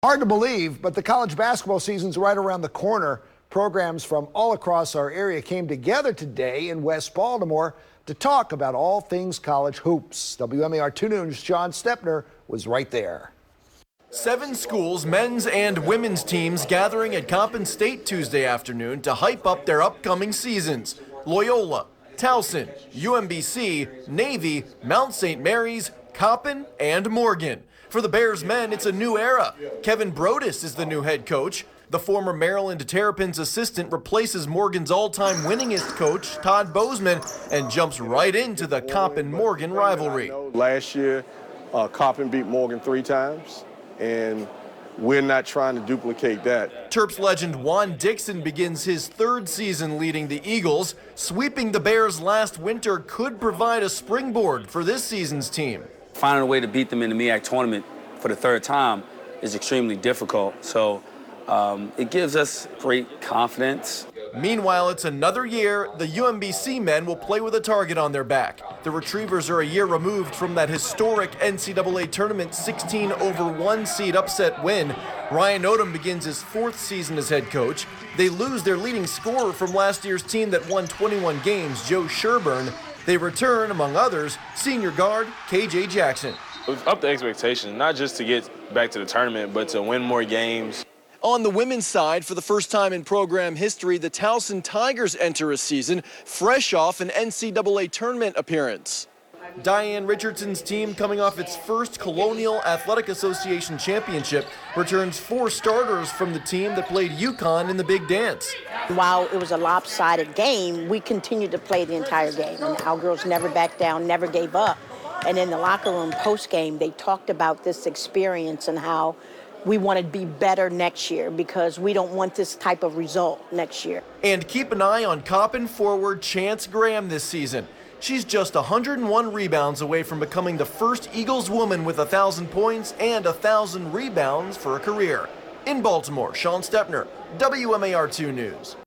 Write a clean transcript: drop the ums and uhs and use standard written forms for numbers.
Hard to believe, but the college basketball season's right around the corner. Programs from all across our area came together today in West Baltimore to talk about all things college hoops. WMAR 2 News' John Stepner was right there. 7 schools, men's and women's teams gathering at Coppin State Tuesday afternoon to hype up their upcoming seasons. Loyola, Towson, UMBC, Navy, Mount St. Mary's, Coppin, and Morgan. For the Bears men, it's a new era. Kevin Brodus is the new head coach. The former Maryland Terrapins assistant replaces Morgan's all-time winningest coach, Todd Bozeman, and jumps right into the Coppin-Morgan rivalry. Last year, Coppin beat Morgan 3 times, and we're not trying to duplicate that. Terps legend Juan Dixon begins his 3rd season leading the Eagles. Sweeping the Bears last winter could provide a springboard for this season's team. Finding a way to beat them in the MEAC tournament for the 3rd time is extremely difficult, so it gives us great confidence. Meanwhile, it's another year. The UMBC men will play with a target on their back. The Retrievers are a year removed from that historic NCAA tournament 16-over-1 seed upset win. Ryan Odom begins his 4th season as head coach. They lose their leading scorer from last year's team that won 21 games, Joe Sherburne. They return, among others, senior guard KJ Jackson. It was up to expectation, not just to get back to the tournament, but to win more games. On the women's side, for the first time in program history, the Towson Tigers enter a season fresh off an NCAA tournament appearance. Diane Richardson's team, coming off its first Colonial Athletic Association championship, returns 4 starters from the team that played UConn in the Big Dance. While it was a lopsided game, we continued to play the entire game, and our girls never backed down, never gave up. And in the locker room post-game, they talked about this experience and how we want to be better next year because we don't want this type of result next year. And keep an eye on Coppin forward Chance Graham this season. She's just 101 rebounds away from becoming the first Eagles woman with 1,000 points and 1,000 rebounds for a career. In Baltimore, Sean Stepner, WMAR 2 News.